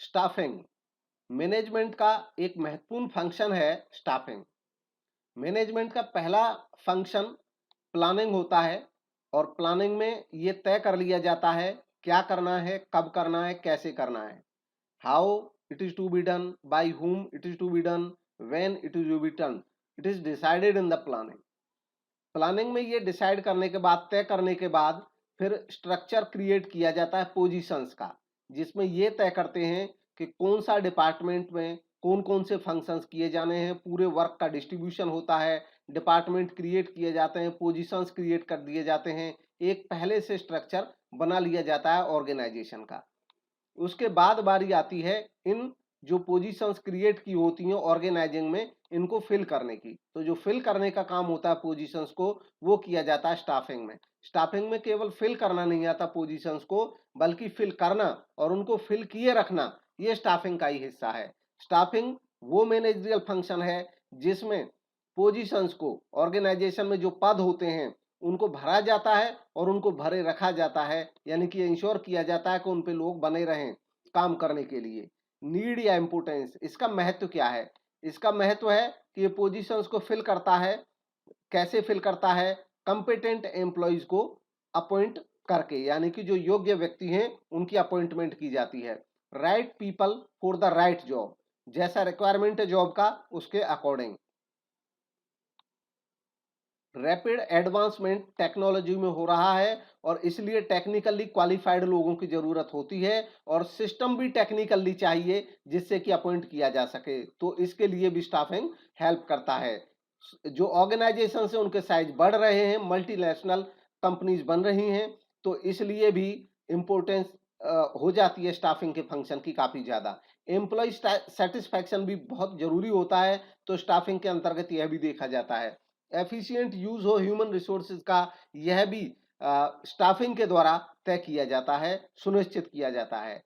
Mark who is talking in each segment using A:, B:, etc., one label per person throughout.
A: Staffing management का एक महत्वपूर्ण फंक्शन है। स्टाफिंग मैनेजमेंट का पहला फंक्शन प्लानिंग होता है और प्लानिंग में ये तय कर लिया जाता है क्या करना है, कब करना है, कैसे करना है। How it is to be done, by whom it is to be done, when it is to be done, it is decided in the planning. Planning में ये डिसाइड करने के बाद, तय करने के बाद फिर स्ट्रक्चर क्रिएट किया जाता है पोजीशंस का, जिसमें ये तय करते हैं कि कौन सा डिपार्टमेंट में कौन कौन से फंक्शंस किए जाने हैं। पूरे वर्क का डिस्ट्रीब्यूशन होता है, डिपार्टमेंट क्रिएट किए जाते हैं, पोजीशंस क्रिएट कर दिए जाते हैं। एक पहले से स्ट्रक्चर बना लिया जाता है ऑर्गेनाइजेशन का। उसके बाद बारी आती है इन जो पोजीशंस क्रिएट की होती हैं ऑर्गेनाइजिंग में, इनको फिल करने की। तो जो फिल करने का काम होता है पोजीशंस को, वो किया जाता है स्टाफिंग में। स्टाफिंग में केवल फिल करना नहीं आता पोजीशंस को, बल्कि फिल करना और उनको फिल किए रखना, ये स्टाफिंग का ही हिस्सा है। स्टाफिंग वो मैनेजरियल फंक्शन है जिसमें पोजीशंस को, ऑर्गेनाइजेशन में जो पद होते हैं उनको भरा जाता है और उनको भरे रखा जाता है, यानी कि इंश्योर किया जाता है कि उन पे लोग बने रहें काम करने के लिए। नीड या इम्पोर्टेंस, इसका महत्व क्या है? इसका महत्व है कि ये पोजीशंस को फिल करता है। कैसे फिल करता है? कंपिटेंट एम्प्लॉइज को अपॉइंट करके, यानी कि जो योग्य व्यक्ति हैं उनकी अपॉइंटमेंट की जाती है। Right people for the right job, जैसा रिक्वायरमेंट है जॉब का उसके अकॉर्डिंग। रैपिड एडवांसमेंट टेक्नोलॉजी में हो रहा है और इसलिए टेक्निकली क्वालिफाइड लोगों की जरूरत होती है और सिस्टम भी टेक्निकली चाहिए जिससे कि अपॉइंट किया जा सके। तो इसके लिए भी स्टाफिंग हेल्प करता है। जो ऑर्गेनाइजेशन से उनके साइज बढ़ रहे हैं, मल्टीनेशनल कंपनीज बन रही हैं, तो इसलिए भी इम्पोर्टेंस हो जाती है स्टाफिंग के फंक्शन की काफी ज्यादा। एम्प्लॉय सेटिस्फैक्शन भी बहुत जरूरी होता है, तो स्टाफिंग के अंतर्गत यह भी देखा जाता है। एफिशिएंट यूज हो ह्यूमन रिसोर्सेज का, यह भी स्टाफिंग के द्वारा तय किया जाता है, सुनिश्चित किया जाता है।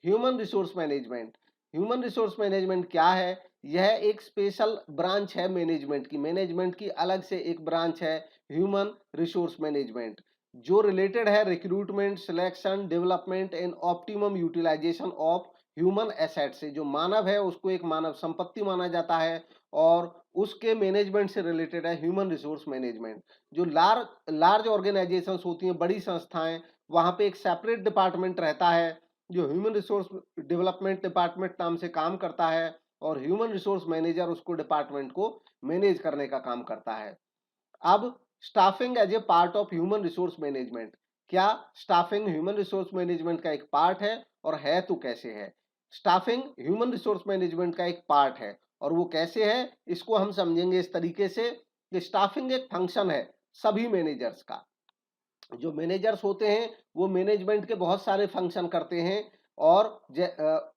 A: Human resource management, human resource management क्या है? यह एक स्पेशल ब्रांच है मैनेजमेंट की अलग से एक ब्रांच है ह्यूमन रिसोर्स मैनेजमेंट, जो रिलेटेड है recruitment, selection, development and optimum utilization of human asset से। जो मानव है उसको एक मानव संपत्ति माना जाता है और उसके मैनेजमेंट से रिलेटेड है ह्यूमन रिसोर्स मैनेजमेंट। जो लार्ज ऑर्गेनाइजेशंस होती हैं, बड़ी संस्थाएं, वहां पे एक सेपरेट डिपार्टमेंट रहता है जो ह्यूमन रिसोर्स डेवलपमेंट डिपार्टमेंट नाम से काम करता है और ह्यूमन रिसोर्स मैनेजर उसको डिपार्टमेंट को मैनेज करने का काम करता है। अब staffing as a part of human resource management, क्या स्टाफिंग ह्यूमन रिसोर्स मैनेजमेंट का एक पार्ट है और है तो कैसे है? स्टाफिंग ह्यूमन रिसोर्स मैनेजमेंट का एक पार्ट है और वो कैसे है इसको हम समझेंगे इस तरीके से कि स्टाफिंग एक फंक्शन है सभी मैनेजर्स का। जो मैनेजर्स होते हैं वो मैनेजमेंट के बहुत सारे फंक्शन करते हैं और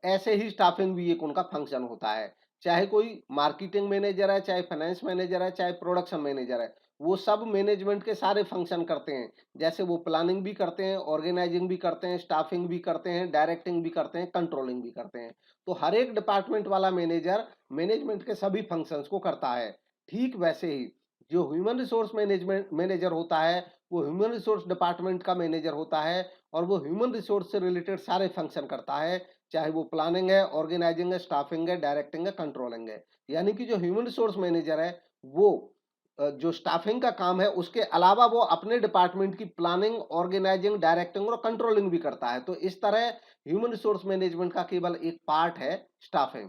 A: ऐसे ही स्टाफिंग भी एक उनका फंक्शन होता है। चाहे कोई मार्केटिंग मैनेजर है, चाहे फाइनेंस मैनेजर है, चाहे प्रोडक्शन मैनेजर है, वो सब मैनेजमेंट के सारे फंक्शन करते हैं। जैसे वो प्लानिंग भी करते हैं, ऑर्गेनाइजिंग भी करते हैं, स्टाफिंग भी करते हैं, डायरेक्टिंग भी करते हैं, कंट्रोलिंग भी करते हैं। तो हर एक डिपार्टमेंट वाला मैनेजर मैनेजमेंट के सभी फंक्शंस को करता है। ठीक वैसे ही जो ह्यूमन रिसोर्स मैनेजमेंट मैनेजर होता है वो ह्यूमन रिसोर्स डिपार्टमेंट का मैनेजर होता है और वो ह्यूमन रिसोर्स से रिलेटेड सारे फंक्शन करता है, चाहे वो प्लानिंग है, ऑर्गेनाइजिंग है, स्टाफिंग है, डायरेक्टिंग है, कंट्रोलिंग है। यानी कि जो ह्यूमन रिसोर्स मैनेजर है वो जो स्टाफिंग का काम है उसके अलावा वो अपने डिपार्टमेंट की प्लानिंग, ऑर्गेनाइजिंग, डायरेक्टिंग और कंट्रोलिंग भी करता है। तो इस तरह ह्यूमन रिसोर्स मैनेजमेंट का केवल एक पार्ट है स्टाफिंग।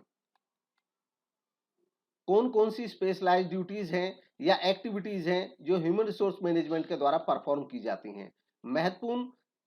A: कौन कौन सी स्पेशलाइज्ड ड्यूटीज हैं या एक्टिविटीज हैं जो ह्यूमन रिसोर्स मैनेजमेंट के द्वारा परफॉर्म की जाती हैं? महत्वपूर्ण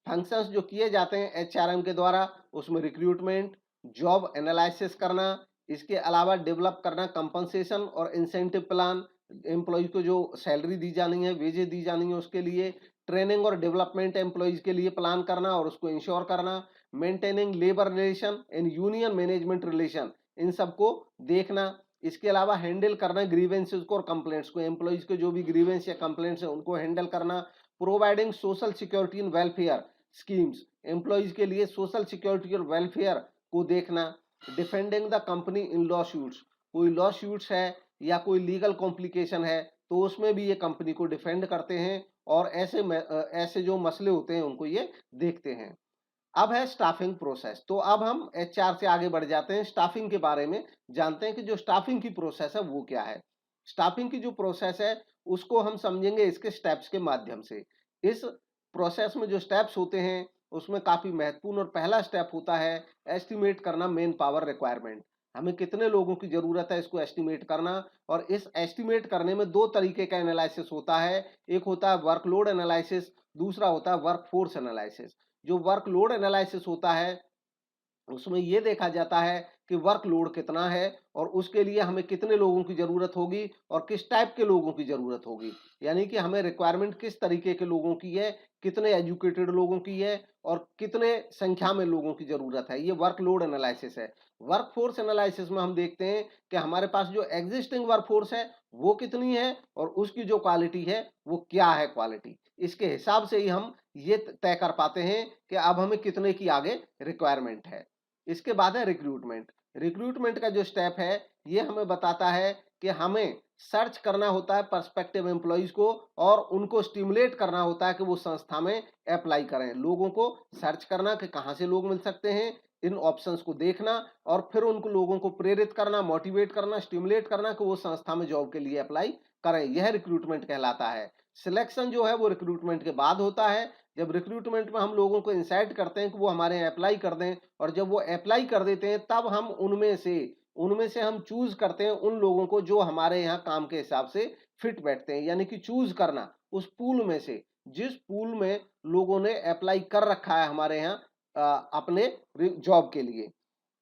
A: फंक्शंस जो किए जाते हैं एचआरएम के द्वारा, उसमें रिक्रूटमेंट, जॉब एनालिसिस करना, इसके अलावा डेवलप करना कंपनसेशन और इंसेंटिव प्लान, एम्प्लॉय को जो सैलरी दी जानी है, वेजेस दी जानी है, उसके लिए ट्रेनिंग और डेवलपमेंट एम्प्लॉयज के लिए प्लान करना और उसको इंश्योर करना, maintaining labour relation and union management relation, इन सबको देखना। इसके अलावा हैंडल करना ग्रीवेंसेस को और कंप्लेंट्स को, एम्प्लॉइज के जो भी ग्रीवेंस या कंप्लेंट्स है उनको हैंडल करना। Providing social security and welfare schemes, employees के लिए सोशल सिक्योरिटी और वेलफेयर को देखना। Defending the company in law suits, कोई लॉ सूट्स है या कोई लीगल कॉम्प्लिकेशन है तो उसमें भी ये कंपनी को डिफेंड करते हैं और ऐसे जो मसले होते हैं उनको ये देखते हैं। अब है स्टाफिंग प्रोसेस। तो अब हम एचआर से आगे बढ़ जाते हैं, स्टाफिंग के बारे में जानते हैं कि जो स्टाफिंग की प्रोसेस है वो क्या है। स्टाफिंग की जो प्रोसेस है उसको हम समझेंगे इसके स्टेप्स के माध्यम से। इस प्रोसेस में जो स्टेप्स होते हैं उसमें काफी महत्वपूर्ण और पहला स्टेप होता है एस्टिमेट करना मेन पावर रिक्वायरमेंट। हमें कितने लोगों की जरूरत है इसको एस्टिमेट करना। और इस एस्टिमेट करने में दो तरीके का एनालिसिस होता है। एक होता है वर्कलोड एनालिसिस, दूसरा होता है वर्कफोर्स एनालिसिस। जो वर्कलोड एनालिसिस होता है उसमें ये देखा जाता है कि वर्कलोड कितना है और उसके लिए हमें कितने लोगों की जरूरत होगी और किस टाइप के लोगों की जरूरत होगी। यानी कि हमें रिक्वायरमेंट किस तरीके के लोगों की है, कितने एजुकेटेड लोगों की है और कितने संख्या में लोगों की जरूरत है। ये वर्कलोड एनालिसिस है। वर्कफोर्स एनालिसिस में हम देखते हैं कि हमारे पास जो एग्जिस्टिंग वर्कफोर्स है वो कितनी है और उसकी जो क्वालिटी है वो क्या है क्वालिटी। इसके हिसाब से ही हम ये तय कर पाते हैं कि अब हमें कितने की आगे रिक्वायरमेंट है। इसके बाद है रिक्रूटमेंट। रिक्रूटमेंट का जो स्टेप है ये हमें बताता है कि हमें सर्च करना होता है पर्सपेक्टिव एम्प्लॉइज को और उनको स्टिमुलेट करना होता है कि वो संस्था में अप्लाई करें। लोगों को सर्च करना कि कहाँ से लोग मिल सकते हैं, इन ऑप्शंस को देखना और फिर उनको लोगों को प्रेरित करना, मोटिवेट करना, स्टिमुलेट करना कि वो संस्था में जॉब के लिए अप्लाई करें। यह रिक्रूटमेंट कहलाता है। सिलेक्शन जो है वो रिक्रूटमेंट के बाद होता है। जब रिक्रूटमेंट में हम लोगों को इंसाइट करते हैं कि वो हमारे यहाँ अप्लाई कर दें और जब वो अप्लाई कर देते हैं तब हम उनमें से हम चूज करते हैं उन लोगों को जो हमारे यहाँ काम के हिसाब से फिट बैठते हैं। यानी कि चूज करना उस पूल में से जिस पूल में लोगों ने अप्लाई कर रखा है हमारे यहाँ अपने जॉब के लिए।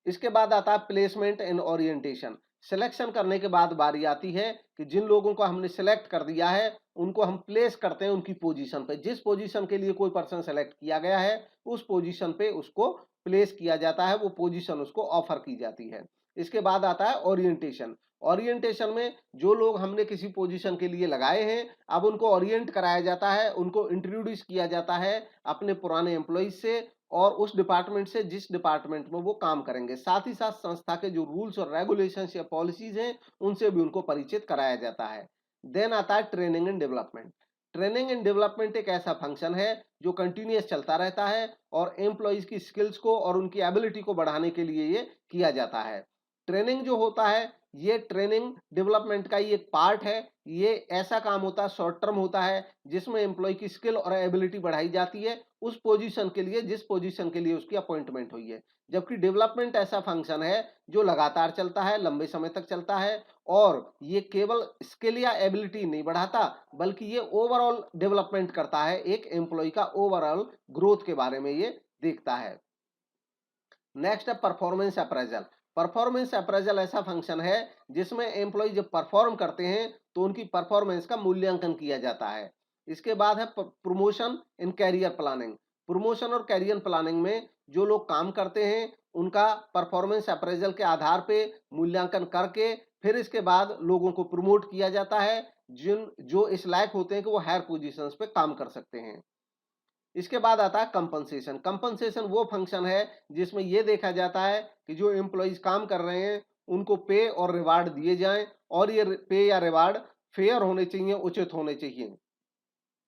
A: इसके बाद आता है प्लेसमेंट एंड ओरिएंटेशन। सिलेक्शन करने के बाद बारी आती है कि जिन लोगों को हमने सिलेक्ट कर दिया है उनको हम प्लेस करते हैं उनकी पोजीशन पे। जिस पोजीशन के लिए कोई पर्सन सेलेक्ट किया गया है उस पोजीशन पे उसको प्लेस किया जाता है, वो पोजीशन उसको ऑफर की जाती है। इसके बाद आता है ओरिएंटेशन। ओरिएंटेशन में जो लोग हमने किसी पोजीशन के लिए लगाए हैं अब उनको ओरिएंट कराया जाता है, उनको इंट्रोड्यूस किया जाता है अपने पुराने एम्प्लॉइज से और उस डिपार्टमेंट से जिस डिपार्टमेंट में वो काम करेंगे। साथ ही साथ संस्था के जो रूल्स और रेगुलेशंस या पॉलिसीज हैं उनसे भी उनको परिचित कराया जाता है। देन आता है training and development. Training and development एक ऐसा फंक्शन है जो कंटिन्यूअस चलता रहता है और एम्प्लॉइज की स्किल्स को और उनकी एबिलिटी को बढ़ाने के लिए ये किया जाता है। ट्रेनिंग जो होता है ये ट्रेनिंग डेवलपमेंट का ही एक पार्ट है। ये ऐसा काम होता है, शॉर्ट टर्म होता है, जिसमें एम्प्लॉय की स्किल और एबिलिटी बढ़ाई जाती है उस पोजीशन के लिए जिस पोजीशन के लिए उसकी अपॉइंटमेंट हुई है। जबकि डेवलपमेंट ऐसा फंक्शन है जो लगातार चलता है, लंबे समय तक चलता है और ये केवल स्किल या एबिलिटी नहीं बढ़ाता बल्कि ये ओवरऑल डेवलपमेंट करता है, एक एम्प्लॉय का ओवरऑल ग्रोथ के बारे में ये देखता है। नेक्स्ट है परफॉर्मेंस अप्रेजल। परफॉर्मेंस अप्रेजल ऐसा फंक्शन है जिसमें एम्प्लॉय जब परफॉर्म करते हैं तो उनकी परफॉर्मेंस का मूल्यांकन किया जाता है। इसके बाद है promotion in career planning. Promotion और कैरियर प्लानिंग में जो लोग काम करते हैं उनका परफॉर्मेंस अप्रेजल के आधार पे मूल्यांकन करके फिर इसके बाद लोगों को प्रमोट किया जाता है जिन जो इस लायक होते हैं कि वो हायर पोजीशंस पे काम कर सकते हैं। इसके बाद आता है कंपनसेशन। कंपनसेशन वो फंक्शन है जिसमें यह देखा जाता है कि जो एम्प्लॉइज काम कर रहे हैं उनको पे और रिवार्ड दिए जाएं और ये पे या रिवार्ड फेयर होने चाहिए, उचित होने चाहिए।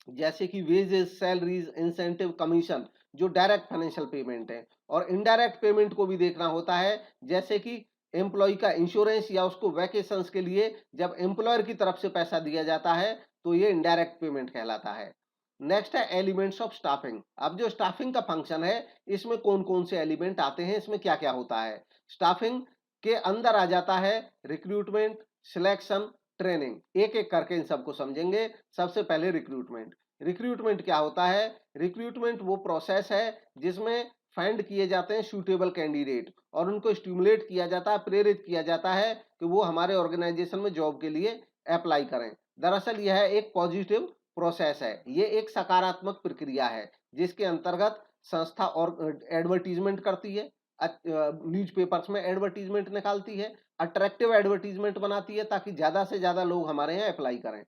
A: जैसे कि वेजेस, सैलरीज, इंसेंटिव, कमीशन जो डायरेक्ट फाइनेंशियल पेमेंट है और इनडायरेक्ट पेमेंट को भी देखना होता है। जैसे कि एम्प्लॉय का इंश्योरेंस या उसको वैकेशंस के लिए जब एम्प्लॉयर की तरफ से पैसा दिया जाता है तो ये इनडायरेक्ट पेमेंट कहलाता है। नेक्स्ट है एलिमेंट्स ऑफ स्टाफिंग। अब जो स्टाफिंग का फंक्शन है इसमें कौन कौन से एलिमेंट आते हैं, इसमें क्या क्या होता है। स्टाफिंग के अंदर आ जाता है रिक्रूटमेंट, सिलेक्शन, ट्रेनिंग। एक एक करके इन सबको समझेंगे। सबसे पहले रिक्रूटमेंट। रिक्रूटमेंट क्या होता है। रिक्रूटमेंट वो प्रोसेस है जिसमें फाइंड किए जाते हैं सूटेबल कैंडिडेट और उनको स्टिमुलेट किया जाता है, प्रेरित किया जाता है कि वो हमारे ऑर्गेनाइजेशन में जॉब के लिए अप्लाई करें। दरअसल यह एक पॉजिटिव प्रोसेस है, ये एक सकारात्मक प्रक्रिया है जिसके अंतर्गत संस्था और एडवर्टीजमेंट करती है, न्यूज़पेपर्स में एडवर्टीजमेंट निकालती है, अट्रैक्टिव एडवर्टीजमेंट बनाती है ताकि ज्यादा से ज्यादा लोग हमारे यहाँ अप्लाई करें।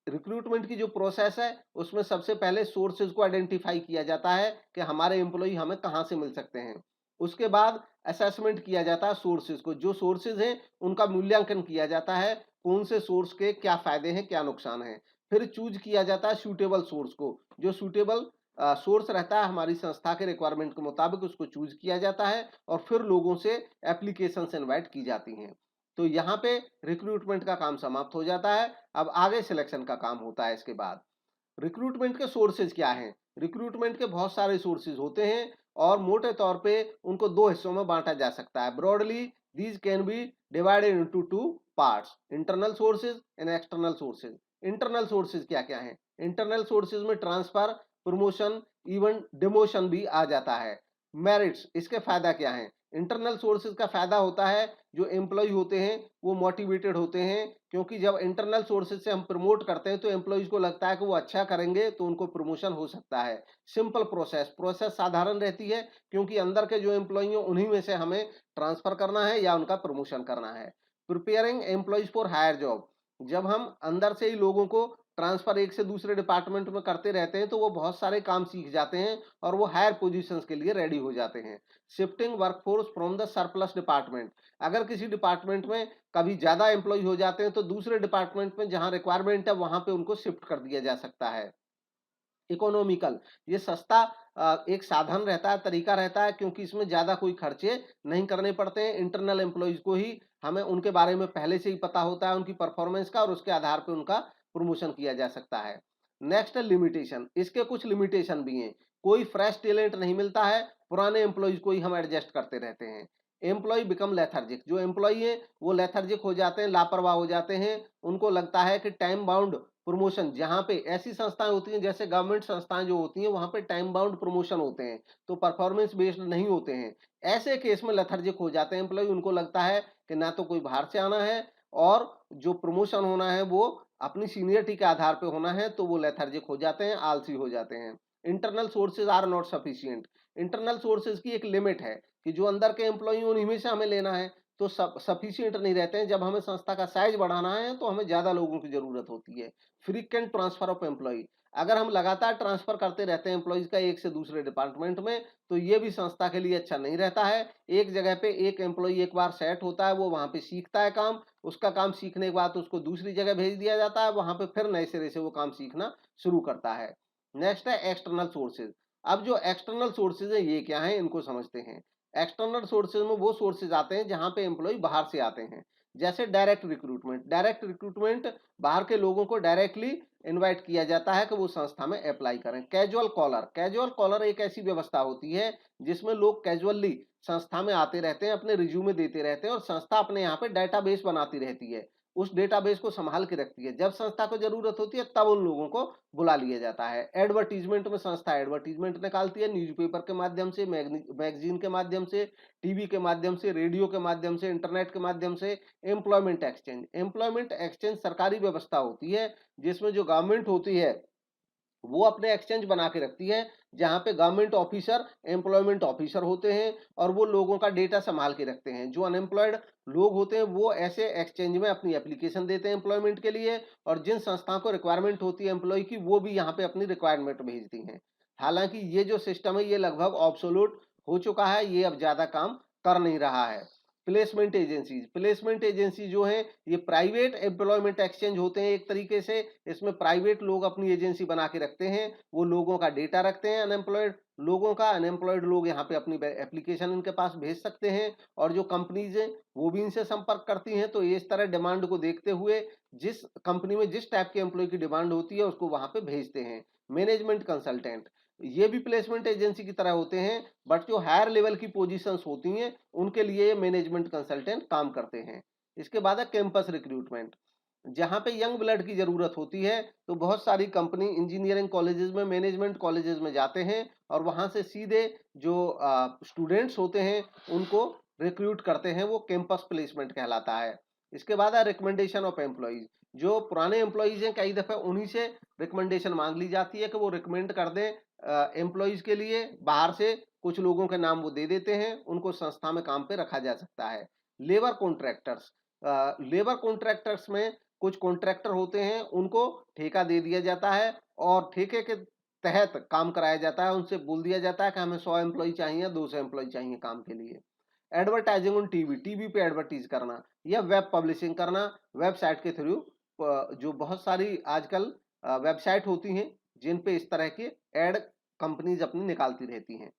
A: रिक्रूटमेंट की जो प्रोसेस है उसमें सबसे पहले सोर्सेज को आइडेंटिफाई किया जाता है कि हमारे एम्प्लॉय हमें कहाँ से मिल सकते हैं। उसके बाद असेसमेंट किया जाता है सोर्सेज को, जो सोर्सेज हैं उनका मूल्यांकन किया जाता है, कौन से सोर्स के क्या फायदे हैं क्या नुकसान है। फिर चूज किया जाता है सूटेबल सोर्स को, जो सूटेबल सोर्स रहता है, हमारी संस्था के रिक्वायरमेंट के मुताबिक उसको चूज़ किया जाता है और फिर लोगों से एप्लीकेशंस इनवाइट की जाती हैं। तो यहाँ पे रिक्रूटमेंट का काम समाप्त हो जाता है। अब आगे सिलेक्शन का काम होता है इसके बाद। रिक्रूटमेंट के सोर्सेज क्या हैं? रिक्रूटमेंट के बहुत सारे सोर्सेज होते हैं और मोटे तौर पे उनको 2 हिस्सों में बाँटा जा सकता है। Broadly these can be divided into 2 parts, internal sources and external sources. Internal sources क्या-क्या हैं? इंटरनल सोर्सेज में ट्रांसफर, प्रमोशन, इवन डिमोशन भी आ जाता है। मेरिट्स, इसके फायदा क्या हैं? इंटरनल सोर्सेज का फायदा होता है, जो एम्प्लॉय होते हैं वो मोटिवेटेड होते हैं, क्योंकि जब इंटरनल सोर्सेज से हम प्रमोट करते हैं तो एम्प्लॉइज को लगता है कि वो अच्छा करेंगे तो उनको प्रमोशन हो सकता है। सिंपल प्रोसेस, प्रोसेस साधारण रहती है, क्योंकि अंदर के जो एम्प्लॉय हैं उन्हीं में से हमें ट्रांसफर करना है या उनका प्रमोशन करना है। Preparing employees for higher job, जब हम अंदर से ही लोगों को ट्रांसफर एक से दूसरे डिपार्टमेंट में करते रहते हैं तो वो बहुत सारे काम सीख जाते हैं और वो हायर पोजीशंस के लिए रेडी हो जाते हैं। Shifting workforce from the surplus department, अगर किसी डिपार्टमेंट में कभी ज्यादा एम्प्लॉय हो जाते हैं तो दूसरे डिपार्टमेंट में जहां रिक्वायरमेंट है वहां पे उनको शिफ्ट कर दिया जा सकता है। इकोनॉमिकल, ये सस्ता एक साधन रहता है, तरीका रहता है, क्योंकि इसमें ज्यादा कोई खर्चे नहीं करने पड़ते हैं। इंटरनल एम्प्लॉइज को ही हमें उनके बारे में पहले से ही पता होता है, उनकी परफॉर्मेंस का, और उसके आधार पर उनका प्रमोशन किया जा सकता है। नेक्स्ट है लिमिटेशन, इसके कुछ लिमिटेशन भी हैं। कोई फ्रेश टैलेंट नहीं मिलता है, पुराने एम्प्लॉइज को ही हम एडजस्ट करते रहते हैं। एम्प्लॉय बिकम लेथर्जिक, जो एम्प्लॉय है वो लेथर्जिक हो जाते हैं, लापरवाह हो जाते हैं। उनको लगता है कि टाइम बाउंड प्रमोशन, जहां पे ऐसी संस्थाएं होती हैं जैसे गवर्नमेंट संस्थाएं जो होती हैं वहां पे टाइम बाउंड प्रमोशन होते हैं, तो परफॉर्मेंस बेस्ड नहीं होते हैं। ऐसे केस में लेथर्जिक हो जाते हैं एम्प्लॉय, उनको लगता है कि ना तो कोई बाहर से आना है और जो प्रमोशन होना है वो अपनी सीनियरिटी के आधार पे होना है, तो वो लेथर्जिक हो जाते हैं, आलसी हो जाते हैं। Internal sources are not sufficient, internal sources की एक लिमिट है कि जो अंदर के एम्प्लॉय उन्हीं में से हमें लेना है, तो सफिशिएंट नहीं रहते हैं। जब हमें संस्था का साइज बढ़ाना है तो हमें ज्यादा लोगों की जरूरत होती है। फ्रीक्वेंट ट्रांसफर ऑफ एम्प्लॉय, अगर हम लगातार ट्रांसफर करते रहते हैं एम्प्लॉइज का एक से दूसरे डिपार्टमेंट में, तो ये भी संस्था के लिए अच्छा नहीं रहता है। एक जगह पे एक एम्प्लॉय एक बार सेट होता है, वो वहां पे सीखता है काम, उसका काम सीखने के बाद उसको दूसरी जगह भेज दिया जाता है, वहां पे फिर नए सिरे से वो काम सीखना शुरू करता है। नेक्स्ट है एक्सटर्नल सोर्सेज। अब जो एक्सटर्नल सोर्सेज है ये क्या है, इनको समझते हैं। एक्सटर्नल सोर्सेज में वो सोर्सेज आते हैं जहां पे एम्प्लॉय बाहर से आते हैं, जैसे डायरेक्ट रिक्रूटमेंट। डायरेक्ट रिक्रूटमेंट, बाहर के लोगों को डायरेक्टली इनवाइट किया जाता है कि वो संस्था में अप्लाई करें। कैजुअल कॉलर, कैजुअल कॉलर एक ऐसी व्यवस्था होती है जिसमें लोग कैजुअली संस्था में आते रहते हैं, अपने रिज्यूमे देते रहते हैं और संस्था अपने यहाँ पे डेटाबेस बनाती रहती है, उस डेटाबेस को संभाल के रखती है। जब संस्था को जरूरत होती है तब उन लोगों को बुला लिया जाता है। एडवर्टीजमेंट में संस्था एडवर्टीजमेंट निकालती है, न्यूज़पेपर के माध्यम से, मैगजीन के माध्यम से, टीवी के माध्यम से, रेडियो के माध्यम से, इंटरनेट के माध्यम से। एम्प्लॉयमेंट एक्सचेंज, एम्प्लॉयमेंट एक्सचेंज सरकारी व्यवस्था होती है जिसमें जो गवर्नमेंट होती है वो अपने एक्सचेंज बना के रखती है, जहां पे गवर्नमेंट ऑफिसर एम्प्लॉयमेंट ऑफिसर होते हैं और वो लोगों का डेटा संभाल के रखते हैं। जो अनएम्प्लॉयड लोग होते हैं वो ऐसे एक्सचेंज में अपनी एप्लीकेशन देते हैं एम्प्लॉयमेंट के लिए, और जिन संस्थाओं को रिक्वायरमेंट होती है एम्प्लॉय की, वो भी यहाँ पे अपनी रिक्वायरमेंट भेजती हैं। हालांकि ये जो सिस्टम है ये लगभग ऑब्सोल्यूट हो चुका है, ये अब ज्यादा काम कर नहीं रहा है। प्लेसमेंट एजेंसीज, प्लेसमेंट एजेंसी जो है ये प्राइवेट एम्प्लॉयमेंट एक्सचेंज होते हैं एक तरीके से। इसमें प्राइवेट लोग अपनी एजेंसी बना के रखते हैं, वो लोगों का डेटा रखते हैं अनएम्प्लॉयड लोगों का। अनएम्प्लॉयड लोग यहाँ पे अपनी एप्लीकेशन इनके पास भेज सकते हैं और जो कंपनीज हैं वो भी इनसे संपर्क करती हैं। तो ये इस तरह डिमांड को देखते हुए जिस कंपनी में जिस टाइप के एम्प्लॉय की डिमांड होती है उसको वहां पे भेजते हैं। मैनेजमेंट कंसल्टेंट, ये भी प्लेसमेंट एजेंसी की तरह होते हैं, बट जो हायर लेवल की पोजीशंस होती हैं उनके लिए ये मैनेजमेंट कंसल्टेंट काम करते हैं। इसके बाद है कैंपस रिक्रूटमेंट, जहां पे यंग ब्लड की जरूरत होती है तो बहुत सारी कंपनी इंजीनियरिंग कॉलेजेस में, मैनेजमेंट कॉलेजेस में जाते हैं और वहां से सीधे जो स्टूडेंट्स होते हैं उनको रिक्रूट करते हैं, वो कैंपस प्लेसमेंट कहलाता है। इसके बाद है रिकमेंडेशन ऑफ एम्प्लॉइज, जो पुराने एम्प्लॉइज हैं कई दफे उन्हीं से रिकमेंडेशन मांग ली जाती है कि वो रिकमेंड कर दें एम्प्लॉइज के लिए। बाहर से कुछ लोगों के नाम वो दे देते हैं, उनको संस्था में काम पे रखा जा सकता है। लेबर कॉन्ट्रैक्टर्स, लेबर कॉन्ट्रैक्टर्स में कुछ कॉन्ट्रैक्टर होते हैं, उनको ठेका दे दिया जाता है और ठेके के तहत काम कराया जाता है। उनसे बोल दिया जाता है कि हमें 100 एम्प्लॉय चाहिए, 200 एम्प्लॉय चाहिए काम के लिए। एडवर्टाइजिंग ऑन टीवी, टीवी पे एडवर्टीज करना या वेब पब्लिशिंग करना, वेबसाइट के थ्रू। जो बहुत सारी आजकल वेबसाइट होती हैं जिन पे इस तरह के एड कंपनीज अपनी निकालती रहती हैं।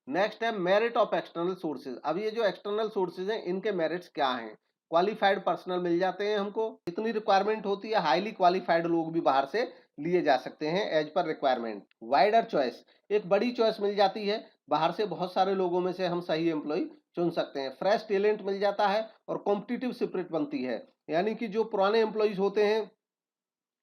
A: नेक्स्ट है मेरिट ऑफ एक्सटर्नल सोर्सेज। अब ये जो एक्सटर्नल सोर्सेज हैं इनके मेरिट्स क्या हैं? क्वालिफाइड पर्सनल मिल जाते हैं हमको, इतनी रिक्वायरमेंट होती है, हाईली क्वालिफाइड लोग भी बाहर से लिए जा सकते हैं as per requirement. Wider choice, एक बड़ी चॉइस मिल जाती है, बाहर से बहुत सारे लोगों में से हम सही एम्प्लॉय चुन सकते हैं। फ्रेश टैलेंट मिल जाता है और कॉम्पिटिटिव स्पिरिट बनती है, यानी कि जो पुराने एम्प्लॉयज होते हैं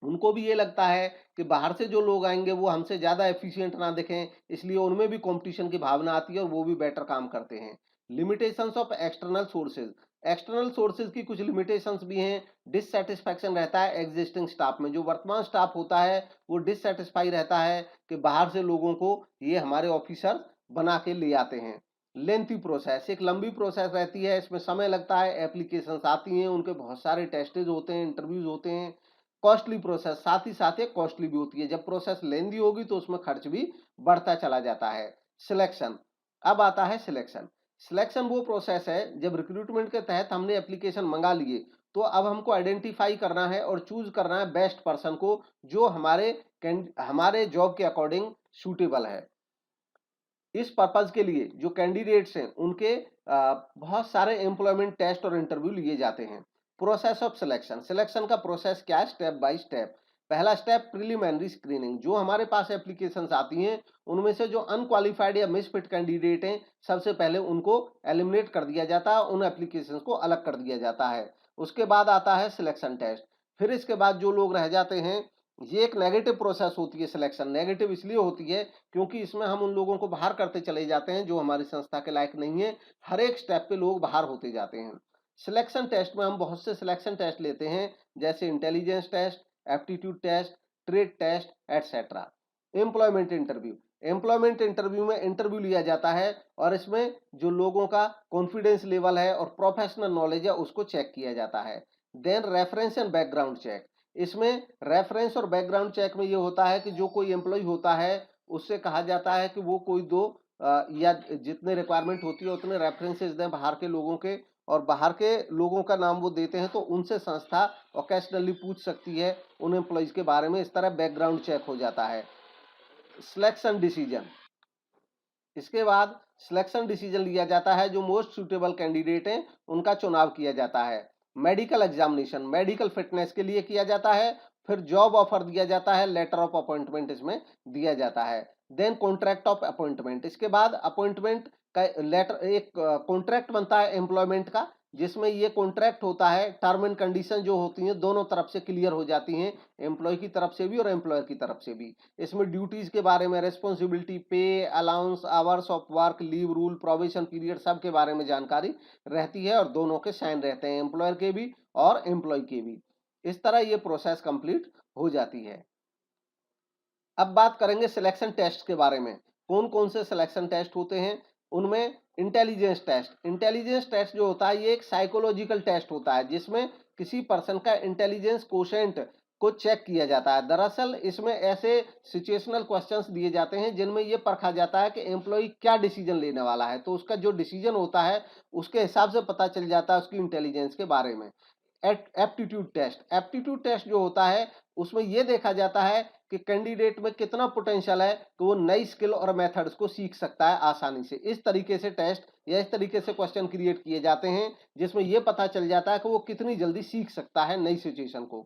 A: उनको भी ये लगता है कि बाहर से जो लोग आएंगे वो हमसे ज्यादा एफिशिएंट ना दिखें, इसलिए उनमें भी कंपटीशन की भावना आती है और वो भी बेटर काम करते हैं। Limitations of external sources, external sources की कुछ लिमिटेशंस भी हैं। डिससेटिस्फैक्शन रहता है एग्जिस्टिंग स्टाफ में, जो वर्तमान स्टाफ होता है वो डिससेटिस्फाई रहता है कि बाहर से लोगों को ये हमारे ऑफिसर बना के ले आते हैं। लेंथी प्रोसेस, एक लंबी प्रोसेस रहती है, इसमें समय लगता है, एप्लीकेशंस आती हैं, उनके बहुत सारे टेस्टेज होते हैं, इंटरव्यूज होते हैं। कॉस्टली प्रोसेस, साथ ही साथ एक कॉस्टली भी होती है, जब प्रोसेस लेंदी होगी तो उसमें खर्च भी बढ़ता चला जाता है। सिलेक्शन, अब आता है सिलेक्शन। सिलेक्शन वो प्रोसेस है जब रिक्रूटमेंट के तहत हमने एप्लीकेशन मंगा लिए, तो अब हमको आइडेंटिफाई करना है और चूज करना है बेस्ट पर्सन को जो हमारे जॉब के अकॉर्डिंग सूटेबल है। इस पर्पज के लिए जो कैंडिडेट्स हैं उनके बहुत सारे एम्प्लॉयमेंट टेस्ट और इंटरव्यू लिए जाते हैं। प्रोसेस ऑफ सिलेक्शन, सिलेक्शन का प्रोसेस क्या है? Step by step. पहला स्टेप प्रिलिमिनरी स्क्रीनिंग, जो हमारे पास एप्लीकेशंस आती हैं उनमें से जो अनक्वालिफाइड या मिसफिट कैंडिडेट हैं सबसे पहले उनको एलिमिनेट कर दिया जाता है, उन एप्लीकेशंस को अलग कर दिया जाता है। उसके बाद आता है सिलेक्शन टेस्ट। फिर इसके बाद जो लोग रह जाते हैं, ये एक नेगेटिव प्रोसेस होती है। सिलेक्शन नेगेटिव इसलिए होती है क्योंकि इसमें हम उन लोगों को बाहर करते चले जाते हैं जो हमारी संस्था के लायक नहीं है, हर एक स्टेप पे लोग बाहर होते जाते हैं। सिलेक्शन टेस्ट में हम बहुत से सिलेक्शन टेस्ट लेते हैं, जैसे intelligence test, aptitude test, trade test etcetera. Employment interview, employment interview में इंटरव्यू लिया जाता है और इसमें जो लोगों का कॉन्फिडेंस लेवल है और प्रोफेशनल नॉलेज है उसको चेक किया जाता है। Then reference and background check, इसमें रेफरेंस और बैकग्राउंड चेक में ये होता है कि जो कोई एम्प्लॉय होता है उससे कहा जाता है कि वो कोई दो या जितने रिक्वायरमेंट होती है उतने रेफरेंसेस दें बाहर के लोगों के, और बाहर के लोगों का नाम वो देते हैं तो उनसे संस्था ओकेशनली पूछ सकती है उन एम्प्लॉयज के बारे में। इस तरह बैकग्राउंड चेक हो जाता है। सिलेक्शन डिसीजन, इसके बाद सिलेक्शन डिसीजन लिया जाता है, जो मोस्ट सुटेबल कैंडिडेट हैं उनका चुनाव किया जाता है। मेडिकल एग्जामिनेशन, मेडिकल फिटनेस के लिए किया जाता है। फिर जॉब ऑफर दिया जाता है, लेटर ऑफ अपॉइंटमेंट इसमें दिया जाता है। देन कॉन्ट्रैक्ट ऑफ अपॉइंटमेंट, इसके बाद अपॉइंटमेंट का लेटर, एक कॉन्ट्रैक्ट बनता है एम्प्लॉयमेंट का, जिसमें ये कॉन्ट्रैक्ट होता है, टर्म एंड कंडीशन जो होती हैं दोनों तरफ से क्लियर हो जाती हैं, एम्प्लॉय की तरफ से भी और एम्प्लॉयर की तरफ से भी। इसमें ड्यूटीज के बारे में, रेस्पॉन्सिबिलिटी, पे, allowance, hours of work, leave rule, provision period, सब के बारे में जानकारी रहती है और दोनों के साइन रहते हैं, एम्प्लॉयर के भी और एम्प्लॉय के भी। इस तरह ये प्रोसेस कंप्लीट हो जाती है। अब बात करेंगे सिलेक्शन टेस्ट के बारे में। कौन कौन से सिलेक्शन टेस्ट होते हैं? उनमें इंटेलिजेंस टेस्ट, इंटेलिजेंस टेस्ट जो होता है ये एक साइकोलॉजिकल टेस्ट होता है जिसमें किसी पर्सन का इंटेलिजेंस कोशेंट को चेक किया जाता है। दरअसल इसमें ऐसे सिचुएशनल क्वेश्चंस दिए जाते हैं जिनमें ये परखा जाता है कि एम्प्लॉय क्या डिसीजन लेने वाला है, तो उसका जो डिसीजन होता है उसके हिसाब से पता चल जाता है उसकी इंटेलिजेंस के बारे में। एप्टीट्यूड टेस्ट, एप्टीट्यूड टेस्ट जो होता है उसमें यह देखा जाता है कि कैंडिडेट में कितना पोटेंशियल है कि वो नई स्किल और मेथड्स को सीख सकता है आसानी से। इस तरीके से टेस्ट या इस तरीके से क्वेश्चन क्रिएट किए जाते हैं जिसमें यह पता चल जाता है कि वो कितनी जल्दी सीख सकता है नई सिचुएशन को।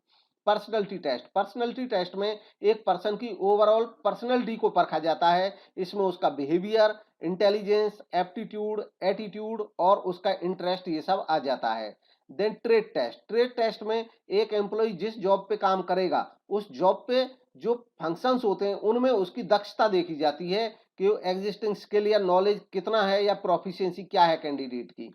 A: पर्सनैलिटी टेस्ट, पर्सनैलिटी टेस्ट में एक पर्सन की ओवरऑल पर्सनैलिटी को परखा जाता है। इसमें उसका बिहेवियर, इंटेलिजेंस, एप्टीट्यूड, एटीट्यूड और उसका इंटरेस्ट, ये सब आ जाता है। Then trade test, trade test में एक एम्प्लॉय जिस जॉब पे काम करेगा उस जॉब पे जो फंक्शंस होते हैं उनमें उसकी दक्षता देखी जाती है कि एग्जिस्टिंग स्किल या नॉलेज कितना है या प्रोफिशिएंसी क्या है कैंडिडेट की।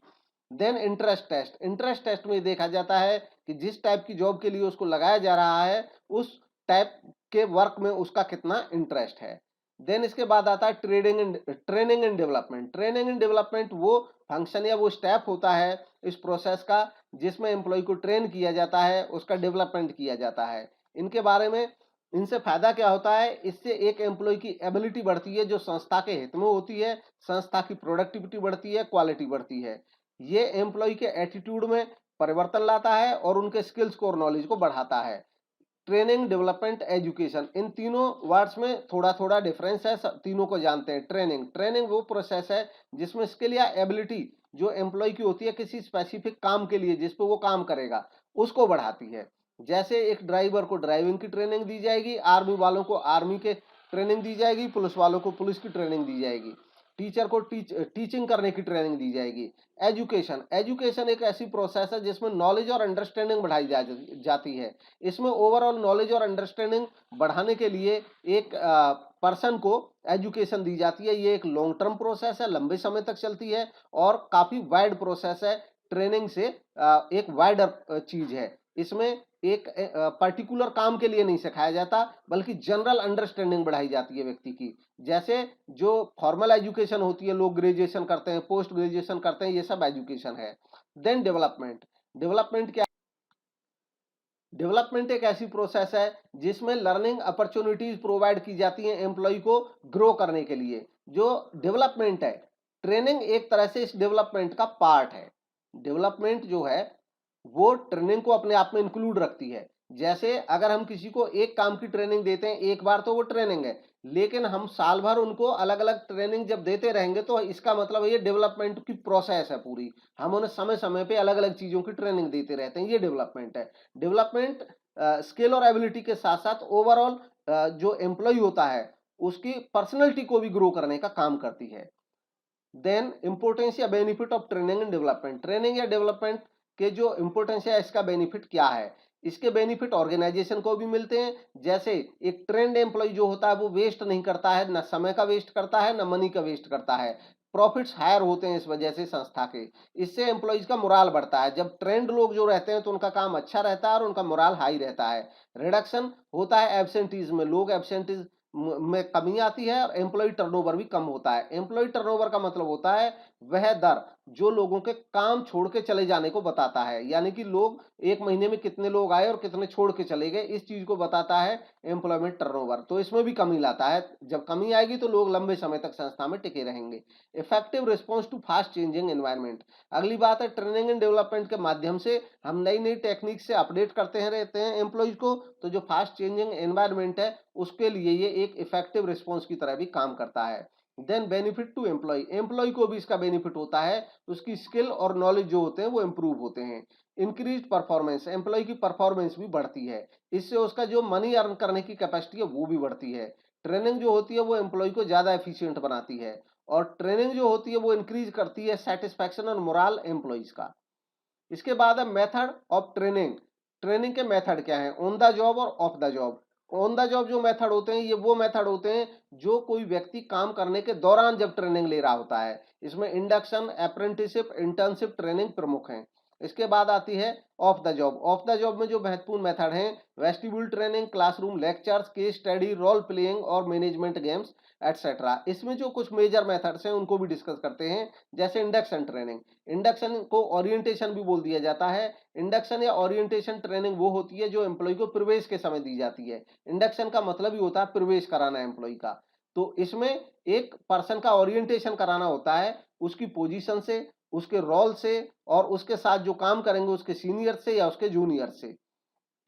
A: Then interest test, interest test में देखा जाता है कि जिस टाइप की जॉब के लिए उसको लगाया जा रहा है उस टाइप के वर्क में उसका कितना इंटरेस्ट है। देन इसके बाद आता है training and development, training and development वो फंक्शन या वो स्टेप होता है इस प्रोसेस का जिसमें एम्प्लॉय को ट्रेन किया जाता है, उसका डेवलपमेंट किया जाता है। इनके बारे में, इनसे फायदा क्या होता है? इससे एक एम्प्लॉय की एबिलिटी बढ़ती है जो संस्था के हित में होती है, संस्था की प्रोडक्टिविटी बढ़ती है, क्वालिटी बढ़ती है। ये एम्प्लॉय के एटीट्यूड में परिवर्तन लाता है और उनके स्किल्स को और नॉलेज को बढ़ाता है। ट्रेनिंग, डेवलपमेंट, एजुकेशन, इन तीनों वर्ड्स में थोड़ा-थोड़ा डिफरेंस है, तीनों को जानते हैं। ट्रेनिंग, ट्रेनिंग वो प्रोसेस है जिसमें स्किल या एबिलिटी जो एम्प्लॉय की होती है किसी स्पेसिफिक काम के लिए जिस पे वो काम करेगा, उसको बढ़ाती है। जैसे एक ड्राइवर को ड्राइविंग की ट्रेनिंग दी जाएगी, आर्मी वालों को आर्मी के ट्रेनिंग दी जाएगी, पुलिस वालों को पुलिस की ट्रेनिंग दी जाएगी, टीचर को टीचिंग करने की ट्रेनिंग दी जाएगी। एजुकेशन, एजुकेशन एक ऐसी प्रोसेस है जिसमें नॉलेज और अंडरस्टैंडिंग बढ़ाई जाती है। इसमें ओवरऑल नॉलेज और अंडरस्टैंडिंग बढ़ाने के लिए एक पर्सन को एजुकेशन दी जाती है। ये एक लॉन्ग टर्म प्रोसेस है, लंबे समय तक चलती है और काफी वाइड प्रोसेस है। ट्रेनिंग से एक वाइडर चीज है। इसमें एक पर्टिकुलर काम के लिए नहीं सिखाया जाता बल्कि जनरल अंडरस्टैंडिंग बढ़ाई जाती है व्यक्ति की। जैसे जो फॉर्मल एजुकेशन होती है, लोग ग्रेजुएशन करते हैं, पोस्ट ग्रेजुएशन करते हैं, ये सब एजुकेशन है। देन डेवलपमेंट, डेवलपमेंट क्या? डेवलपमेंट एक ऐसी प्रोसेस है जिसमें लर्निंग अपॉर्चुनिटीज प्रोवाइड की जाती हैं एम्प्लॉय को ग्रो करने के लिए। जो डेवलपमेंट है, ट्रेनिंग एक तरह से इस डेवलपमेंट का पार्ट है। डेवलपमेंट जो है वो ट्रेनिंग को अपने आप में इंक्लूड रखती है। जैसे अगर हम किसी को एक काम की ट्रेनिंग देते हैं एक बार तो वो ट्रेनिंग है, लेकिन हम साल भर उनको अलग अलग ट्रेनिंग जब देते रहेंगे तो इसका मतलब ये डेवलपमेंट की प्रोसेस है पूरी। हम उन्हें समय समय पे अलग अलग चीजों की ट्रेनिंग देते रहते हैं, ये डेवलपमेंट है। डेवलपमेंट स्किल और एबिलिटी के साथ साथ ओवरऑल जो एम्प्लॉय होता है उसकी पर्सनैलिटी को भी ग्रो करने का काम करती है। देन इंपॉर्टेंस या benefit of training and development, training या डेवलपमेंट के जो इंपॉर्टेंस है इसका बेनिफिट क्या है? इसके बेनिफिट ऑर्गेनाइजेशन को भी मिलते हैं। जैसे एक ट्रेंड एम्प्लॉय जो होता है वो वेस्ट नहीं करता है, ना समय का वेस्ट करता है, ना मनी का वेस्ट करता है। प्रॉफिट्स हायर होते हैं इस वजह से संस्था के। इससे एम्प्लॉयज का मोराल बढ़ता है। जब ट्रेंड लोग जो रहते हैं तो उनका काम अच्छा रहता है और उनका मोराल हाई रहता है। रिडक्शन होता है एब्सेंटीज में, लोग एब्सेंटीज में कमी आती है और एम्प्लॉय टर्नओवर भी कम होता है। एम्प्लॉय टर्नओवर का मतलब होता है वह दर जो लोगों के काम छोड़ के चले जाने को बताता है, यानी कि लोग एक महीने में कितने लोग आए और कितने छोड़ के चले गए, इस चीज को बताता है एम्प्लॉयमेंट टर्नओवर। तो इसमें भी कमी लाता है। जब कमी आएगी तो लोग लंबे समय तक संस्था में टिके रहेंगे। Effective response to fast changing environment, अगली बात है ट्रेनिंग एंड डेवलपमेंट के माध्यम से हम नई नई टेक्निक से अपडेट करते हैं रहते हैं एम्प्लॉयज को। तो जो फास्ट चेंजिंग एनवायरनमेंट है उसके लिए ये एक इफेक्टिव रिस्पॉन्स की तरह भी काम करता है। Then benefit to employee, employee को भी इसका बेनिफिट होता है, उसकी स्किल और नॉलेज जो होते हैं वो इंप्रूव होते हैं। इंक्रीज परफॉर्मेंस, एम्प्लॉय की परफॉर्मेंस भी बढ़ती है, इससे उसका जो मनी अर्न करने की कैपेसिटी है वो भी बढ़ती है। ट्रेनिंग जो होती है वो एम्प्लॉय को ज्यादा एफिशिएंट बनाती है और ट्रेनिंग जो होती है वो इंक्रीज करती है सेटिस्फैक्शन और मोरल एम्प्लॉयज का। इसके बाद है मेथड ऑफ ट्रेनिंग, ट्रेनिंग के मेथड क्या है? ऑन द जॉब और of the job. On the job जो मेथड होते हैं ये वो मेथड होते हैं जो कोई व्यक्ति काम करने के दौरान जब ट्रेनिंग ले रहा होता है। इसमें इंडक्शन, अप्रेंटिसशिप, इंटर्नशिप ट्रेनिंग प्रमुख हैं। इसके बाद आती है off the job. Off the job में जो महत्वपूर्ण मेथड हैं vestibule training, classroom lectures, case study, role playing और मैनेजमेंट गेम्स एटसेट्रा। इसमें जो कुछ मेजर मेथड्स हैं उनको भी डिस्कस करते हैं। जैसे इंडक्शन ट्रेनिंग, इंडक्शन को ओरिएंटेशन भी बोल दिया जाता है। इंडक्शन या ओरिएंटेशन ट्रेनिंग वो होती है जो एम्प्लॉय को प्रवेश के समय दी जाती है। इंडक्शन का मतलब ही होता है प्रवेश कराना एम्प्लॉय का। तो इसमें एक पर्सन का ओरिएंटेशन कराना होता है उसकी पोजीशन से, उसके रोल से और उसके साथ जो काम करेंगे उसके सीनियर से या उसके जूनियर से,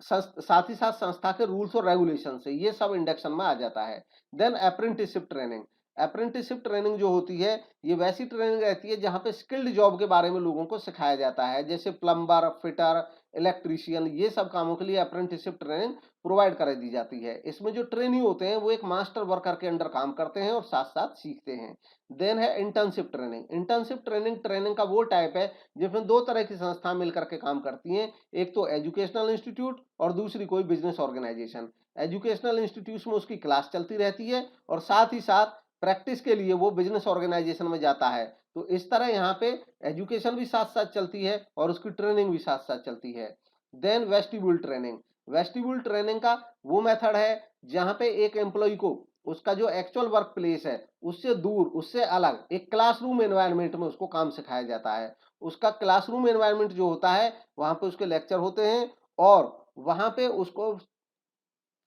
A: साथ ही साथ संस्था के रूल्स और रेगुलेशन से, ये सब इंडक्शन में आ जाता है। Then apprenticeship training, apprenticeship training जो होती है ये वैसी ट्रेनिंग रहती है जहां पे स्किल्ड जॉब के बारे में लोगों को सिखाया जाता है। जैसे प्लम्बर, फिटर, इलेक्ट्रीशियन, ये सब कामों के लिए अप्रेंटिसशिप ट्रेनिंग प्रोवाइड करा दी जाती है। इसमें जो ट्रेनी होते हैं वो एक मास्टर वर्कर के अंडर काम करते हैं और साथ साथ सीखते हैं। देन है internship training. Internship training training का वो टाइप है जिसमें दो तरह की संस्था मिलकर के काम करती हैं, एक तो एजुकेशनल इंस्टीट्यूट और दूसरी कोई बिजनेस ऑर्गेनाइजेशन। एजुकेशनल इंस्टीट्यूट में उसकी क्लास चलती रहती है और साथ ही साथ प्रैक्टिस के लिए वो बिजनेस ऑर्गेनाइजेशन में जाता है। तो इस तरह यहाँ पे एजुकेशन भी साथ साथ चलती है और उसकी ट्रेनिंग भी साथ साथ चलती है। Then vestibule training, vestibule training का वो मेथड है जहां पे एक एम्प्लॉय को उसका जो एक्चुअल वर्क प्लेस है उससे दूर, उससे अलग एक क्लासरूम एनवायरनमेंट में उसको काम सिखाया जाता है। उसका क्लासरूम एनवायरनमेंट जो होता है वहां पे उसके लेक्चर होते हैं और वहां पे उसको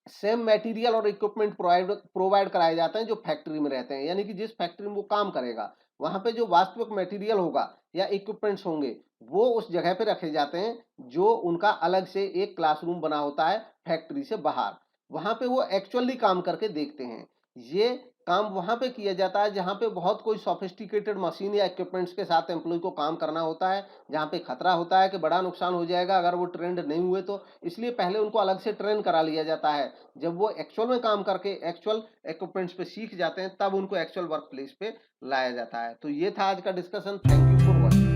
A: सेम मटेरियल और इक्विपमेंट प्रोवाइड कराए जाते हैं जो फैक्ट्री में रहते हैं। यानी कि जिस फैक्ट्री में वो काम करेगा वहां पे जो वास्तविक मटेरियल होगा या इक्विपमेंट्स होंगे वो उस जगह पे रखे जाते हैं जो उनका अलग से एक क्लासरूम बना होता है फैक्ट्री से बाहर। वहाँ पे वो एक्चुअली काम करके देखते हैं। ये काम वहाँ पे किया जाता है जहाँ पे बहुत कोई सोफिस्टिकेटेड मशीन या इक्विपमेंट्स के साथ एम्प्लॉय को काम करना होता है, जहाँ पे खतरा होता है कि बड़ा नुकसान हो जाएगा अगर वो ट्रेंड नहीं हुए तो। इसलिए पहले उनको अलग से ट्रेन करा लिया जाता है। जब वो एक्चुअल में काम करके एक्चुअल इक्विपमेंट्स पे सीख जाते हैं, तब उनको एक्चुअल वर्क प्लेस पे लाया जाता है। तो ये था आज का discussion. Thank you for watching.